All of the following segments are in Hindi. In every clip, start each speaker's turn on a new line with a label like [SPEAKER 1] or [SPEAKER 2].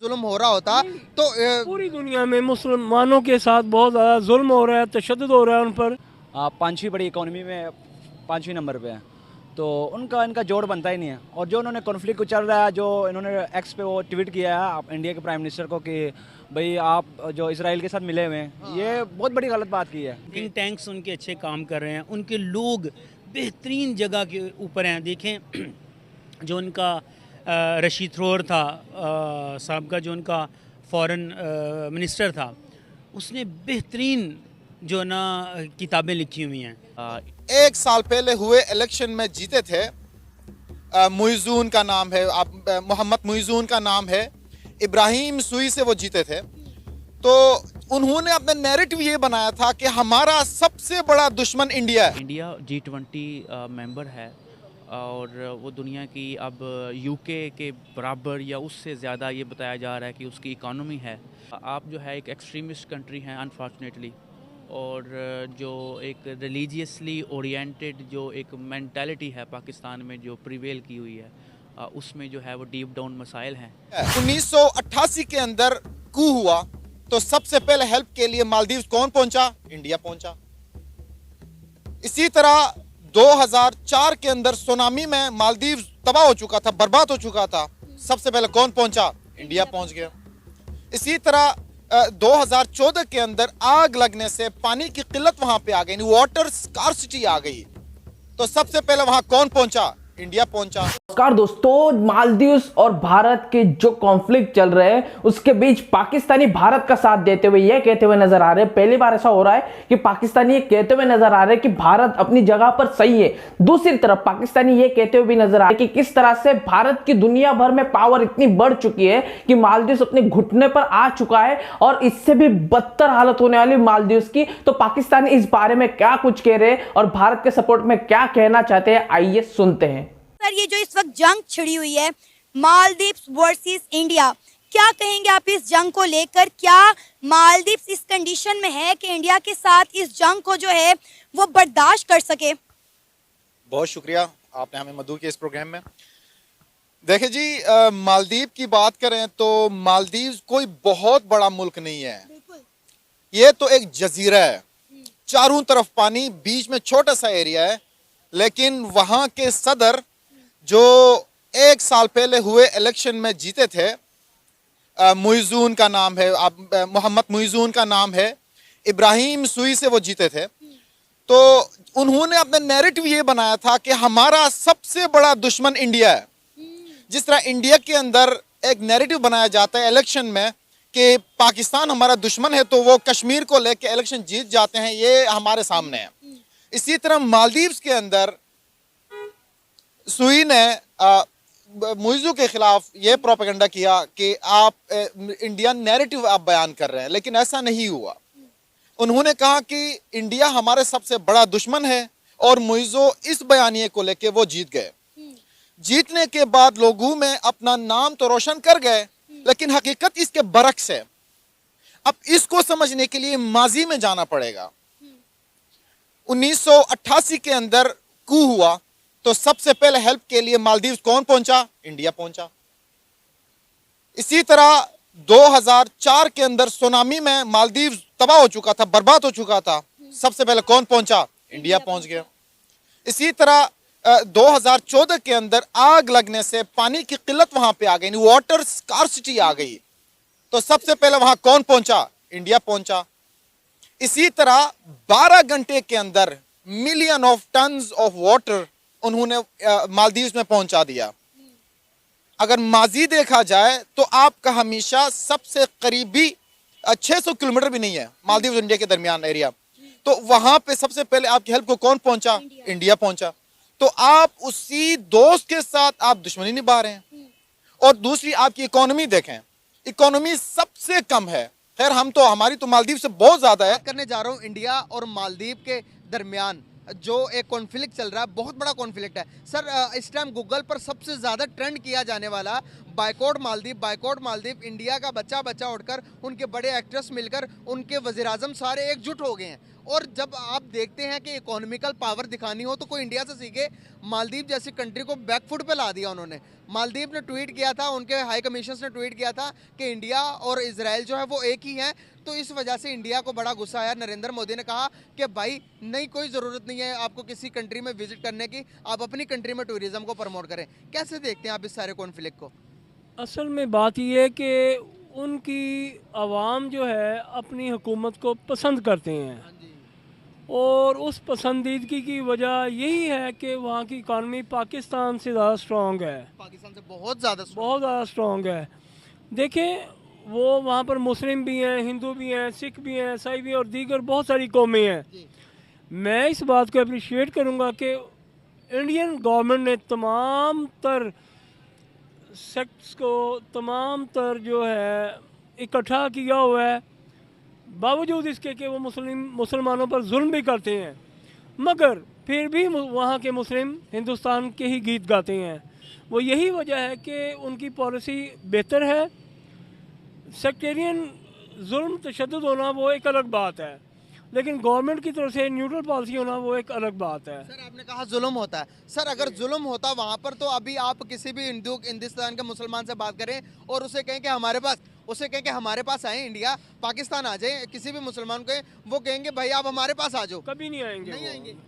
[SPEAKER 1] जुल्म हो रहा होता तो
[SPEAKER 2] पूरी दुनिया में मुसलमानों के साथ बहुत ज़्यादा जुल्म हो रहा है, तशद्दुद हो रहा है उन पर।
[SPEAKER 3] पाँचवीं बड़ी इकोनॉमी में पाँचवीं नंबर पे है, तो उनका इनका जोड़ बनता ही नहीं है। और जो उन्होंने कॉन्फ्लिक्ट को चल रहा है, जो इन्होंने एक्स पे वो ट्वीट किया है आप इंडिया के प्राइम मिनिस्टर को कि भाई आप जो इसराइल के साथ मिले हुए हैं, ये बहुत बड़ी गलत बात की है।
[SPEAKER 4] थिंक टैंक्स उनके अच्छे काम कर रहे हैं, उनके लोग बेहतरीन जगह के ऊपर हैं। देखें जो उनका रशीद थ्रोर था साहब का, जो उनका फॉरेन मिनिस्टर था, उसने बेहतरीन जो ना किताबें लिखी हुई हैं।
[SPEAKER 5] एक साल पहले हुए इलेक्शन में जीते थे, मुइज़ून का नाम है, मोहम्मद मुइज़ून का नाम है, इब्राहिम सुई से वो जीते थे। तो उन्होंने अपना नैरेटिव ये बनाया था कि हमारा सबसे बड़ा दुश्मन इंडिया है।
[SPEAKER 6] इंडिया G20 मेंबर है और वो दुनिया की अब यूके के बराबर या उससे ज़्यादा ये बताया जा रहा है कि उसकी इकॉनमी है। आप जो है एक एक्सट्रीमिस्ट कंट्री हैं अनफॉर्चुनेटली, और जो एक रिलीजियसली ओरिएंटेड जो एक मेंटालिटी है पाकिस्तान में जो प्रिवेल की हुई है, उसमें जो है वो डीप डाउन मसाइल हैं।
[SPEAKER 5] 1988 के अंदर कू हुआ तो सबसे पहले हेल्प के लिए मालदीव कौन पहुंचा? इंडिया पहुंचा। इसी तरह 2004 के अंदर सुनामी में मालदीव तबाह हो चुका था, बर्बाद हो चुका था, सबसे पहले कौन पहुंचा? इंडिया पहुंच गया। इसी तरह 2014 के अंदर आग लगने से पानी की किल्लत वहां पे आ गई, वाटर स्कार्सिटी आ गई, तो सबसे पहले वहां कौन पहुंचा? इंडिया पहुंचा।
[SPEAKER 7] नमस्कार दोस्तों, मालदीव्स और भारत के जो कॉन्फ्लिक्ट चल रहे हैं उसके बीच पाकिस्तानी भारत का साथ देते हुए यह कहते हुए नजर आ रहे हैं, पहली बार ऐसा हो रहा है कि पाकिस्तानी ये कहते हुए नजर आ रहे हैं कि भारत अपनी जगह पर सही है। दूसरी तरफ पाकिस्तानी ये कहते हुए भी नजर आ रहे हैं कि किस तरह से भारत की दुनिया भर में पावर इतनी बढ़ चुकी है कि मालदीव्स अपने घुटने पर आ चुका है और इससे भी बदतर हालत होने वाली मालदीव्स की। तो पाकिस्तानी इस बारे में क्या कुछ कह रहे हैं और भारत के सपोर्ट में क्या कहना चाहते हैं, आइए सुनते हैं।
[SPEAKER 8] सर, ये जो इस वक्त जंग छिड़ी हुई है मालदीव्स वर्सेस इंडिया, क्या कहेंगे आप इस जंग को लेकर? क्या मालदीव्स इस कंडीशन में है कि इंडिया के साथ इस जंग को जो है वो बर्दाश्त कर सके?
[SPEAKER 5] बहुत शुक्रिया आपने हमें मदऊ किया इस प्रोग्राम में। देखिए जी, मालदीव की बात करें तो मालदीव कोई बहुत बड़ा मुल्क नहीं है, ये तो एक जजीरा है, चारों तरफ पानी, बीच में छोटा सा एरिया है। लेकिन वहाँ के सदर जो एक साल पहले हुए इलेक्शन में जीते थे, मुइज़ून का नाम है, मोहम्मद मुइज़ून का नाम है, इब्राहिम सुई से वो जीते थे। तो उन्होंने अपना नैरेटिव ये बनाया था कि हमारा सबसे बड़ा दुश्मन इंडिया है। जिस तरह इंडिया के अंदर एक नैरेटिव बनाया जाता है इलेक्शन में कि पाकिस्तान हमारा दुश्मन है, तो वो कश्मीर को लेकर इलेक्शन जीत जाते हैं, ये हमारे सामने है। इसी तरह मालदीव्स के अंदर सुई ने मुइज़ू के खिलाफ ये प्रोपेगेंडा किया कि आप इंडियन नैरेटिव आप बयान कर रहे हैं, लेकिन ऐसा नहीं हुआ। उन्होंने कहा कि इंडिया हमारे सबसे बड़ा दुश्मन है और मुइज़ू इस बयानिए को लेके वो जीत गए। जीतने के बाद लोगों में अपना नाम तो रोशन कर गए, लेकिन हकीकत इसके बरक्स है। अब इसको समझने के लिए माजी में जाना पड़ेगा। 1988 के अंदर कू हुआ तो सबसे पहले हेल्प के लिए मालदीव कौन पहुंचा? इंडिया पहुंचा। इसी तरह 2004 के अंदर सुनामी में मालदीव तबाह हो चुका था, बर्बाद हो चुका था, सबसे पहले कौन पहुंचा? इंडिया पहुंच गया। इसी तरह 2014 के अंदर आग लगने से पानी की किल्लत वहां पे आ गई, वाटर स्कार्सिटी आ गई, तो सबसे पहले वहां कौन पहुंचा? इंडिया पहुंचा। इसी तरह 12 घंटे के अंदर million of tons of water उन्होंने मालदीव्स में पहुंचा दिया। अगर माजी देखा जाए तो आपका हमेशा सबसे करीबी 600 किलोमीटर भी नहीं है मालदीव इंडिया के दरमियान एरिया, तो वहां पे सबसे पहले आपकी हेल्प को कौन पहुंचा? इंडिया पहुंचा। तो आप उसी दोस्त के साथ आप दुश्मनी निभा रहे हैं। और दूसरी आपकी इकोनॉमी देखें, इकोनॉमी सबसे कम है। खैर हम तो, हमारी तो मालदीव से बहुत ज्यादा है।
[SPEAKER 1] करने जा रहा हूँ इंडिया और मालदीव के दरमियान जो एक कॉन्फ्लिक्ट चल रहा है, बहुत बड़ा कॉन्फ्लिक्ट है सर। इस टाइम गूगल पर सबसे ज्यादा ट्रेंड किया जाने वाला बायकॉट मालदीव। इंडिया का बच्चा बच्चा उठकर, उनके बड़े एक्ट्रेस मिलकर, उनके वज़ीर-आज़म सारे एकजुट हो गए हैं। और जब आप देखते हैं कि इकोनॉमिकल पावर दिखानी हो तो कोई इंडिया से सीखे। मालदीव जैसी कंट्री को बैकफुट पे ला दिया उन्होंने। मालदीव ने ट्वीट किया था, उनके हाई कमीशन ने ट्वीट किया था कि इंडिया और इजराइल जो है वो एक ही हैं। तो इस वजह से इंडिया को बड़ा गुस्सा आया। नरेंद्र मोदी ने कहा कि भाई नहीं, कोई ज़रूरत नहीं है आपको किसी कंट्री में विजिट करने की, आप अपनी कंट्री में टूरिज़्म को प्रमोट करें। कैसे देखते हैं आप इस सारे कॉन्फ्लिक्ट को?
[SPEAKER 2] असल में बात यह है कि उनकी आवाम जो है अपनी हुकूमत को पसंद करते हैं, और उस पसंदीदगी की वजह यही है कि वहाँ की इकानमी पाकिस्तान से ज़्यादा स्ट्रॉन्ग है,
[SPEAKER 1] पाकिस्तान से बहुत ज़्यादा
[SPEAKER 2] स्ट्रॉन्ग है। देखें, वो वहाँ पर मुस्लिम भी हैं, हिंदू भी हैं, सिख भी हैं, ईसाई भी हैं और दीगर बहुत सारी कौमें हैं। मैं इस बात को अप्रिशिएट करूँगा कि इंडियन गवर्नमेंट ने तमाम तर सेक्ट्स को, तमाम तर जो है इकट्ठा किया हुआ है, बावजूद इसके कि वो मुसलमानों पर जुल्म भी करते हैं, मगर फिर भी वहाँ के मुस्लिम हिंदुस्तान के ही गीत गाते हैं। वो यही वजह है कि उनकी पॉलिसी बेहतर है। सेक्टेरियन जुल्म तशद्दुद होना वो एक अलग बात है, लेकिन गवर्नमेंट की तरफ से न्यूट्रल पॉलिसी होना वो एक अलग बात है।
[SPEAKER 1] सर आपने कहा जुल्म होता है, सर अगर जुल्म होता वहाँ पर तो अभी आप किसी भी हिंदुस्तान के मुसलमान से बात करें और उसे कहें कि हमारे पास आए, इंडिया पाकिस्तान आ जाए, किसी भी मुसलमान को वो कहेंगे भाई आप हमारे पास आ जाओ,
[SPEAKER 2] कभी नहीं आएंगे,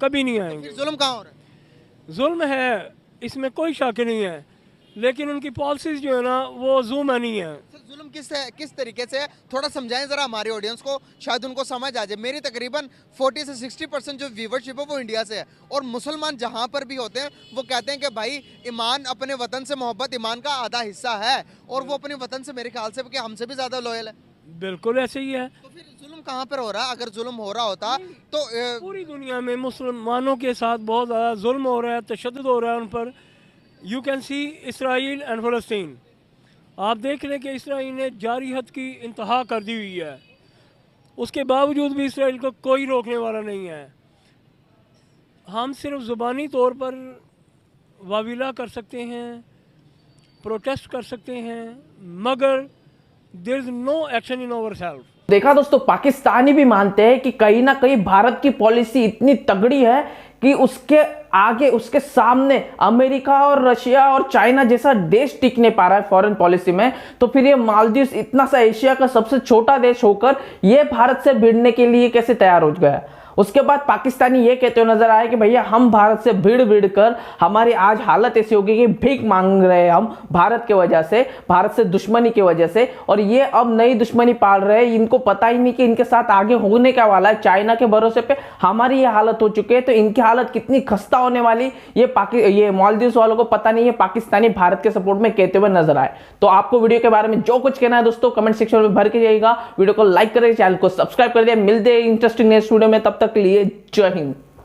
[SPEAKER 1] कभी
[SPEAKER 2] नहीं आएंगे।
[SPEAKER 1] फिर जुल्म कहाँ हो रहा है?
[SPEAKER 2] जुल्म है, इसमें कोई शक नहीं है, लेकिन उनकी पॉलिसीज जो है ना वो जुल्मानी है।
[SPEAKER 1] जुल्म किस तरीके से है, थोड़ा समझाएं ज़रा हमारे ऑडियंस को, शायद उनको समझ आ जाए। मेरी तकरीबन 40 से 60% जो व्यूवरशिप है वो इंडिया से है, और मुसलमान जहाँ पर भी होते हैं वो कहते हैं कि भाई ईमान, अपने वतन से मोहब्बत ईमान का आधा हिस्सा है, और वो अपने वतन से मेरे ख्याल से कि हमसे भी ज़्यादा लॉयल है।
[SPEAKER 2] बिल्कुल ऐसे ही है।
[SPEAKER 1] तो फिर जुल्म कहाँ पर हो रहा है? अगर जुल्म हो रहा होता तो
[SPEAKER 2] पूरी दुनिया में मुसलमानों के साथ बहुत ज़्यादा जुल्म हो रहा है, तशद्दुद हो रहा है उन पर। You can see Israel and फ़लस्तीन। आप देख लें कि इसराइल ने जारी हद की इंतहा कर दी हुई है, उसके बावजूद भी इसराइल को कोई रोकने वाला नहीं है। हम सिर्फ ज़ुबानी तौर पर वाविला कर सकते हैं, प्रोटेस्ट कर सकते हैं, मगर there is no action in our self.
[SPEAKER 7] देखा दोस्तों, पाकिस्तानी भी मानते हैं कि कहीं ना कहीं भारत की पॉलिसी इतनी तगड़ी है कि उसके आगे, उसके सामने अमेरिका और रशिया और चाइना जैसा देश टिक नहीं पा रहा है फॉरेन पॉलिसी में। तो फिर ये मालदीव इतना सा एशिया का सबसे छोटा देश होकर ये भारत से भिड़ने के लिए कैसे तैयार हो गया? उसके बाद पाकिस्तानी ये कहते हुए नजर आए कि भैया हम भारत से भिड़ कर हमारी आज हालत ऐसी होगी कि भीख मांग रहे हैं हम भारत के वजह से, भारत से दुश्मनी की वजह से, और ये अब नई दुश्मनी पाल रहे हैं। इनको पता ही नहीं कि इनके साथ आगे होने क्या वाला है। चाइना के भरोसे पे हमारी ये हालत हो चुकी है, तो इनकी हालत कितनी खस्ता होने वाली ये मालदीव वालों को पता नहीं है। पाकिस्तानी भारत के सपोर्ट में कहते हुए नजर आए। तो आपको वीडियो के बारे में जो कुछ कहना है दोस्तों कमेंट सेक्शन में भर के जाइएगा। वीडियो को लाइक करें, चैनल को सब्सक्राइब कर दिया। मिलते हैं इंटरेस्टिंग नेक्स्ट वीडियो में, तब तक के लिए जय हिंद।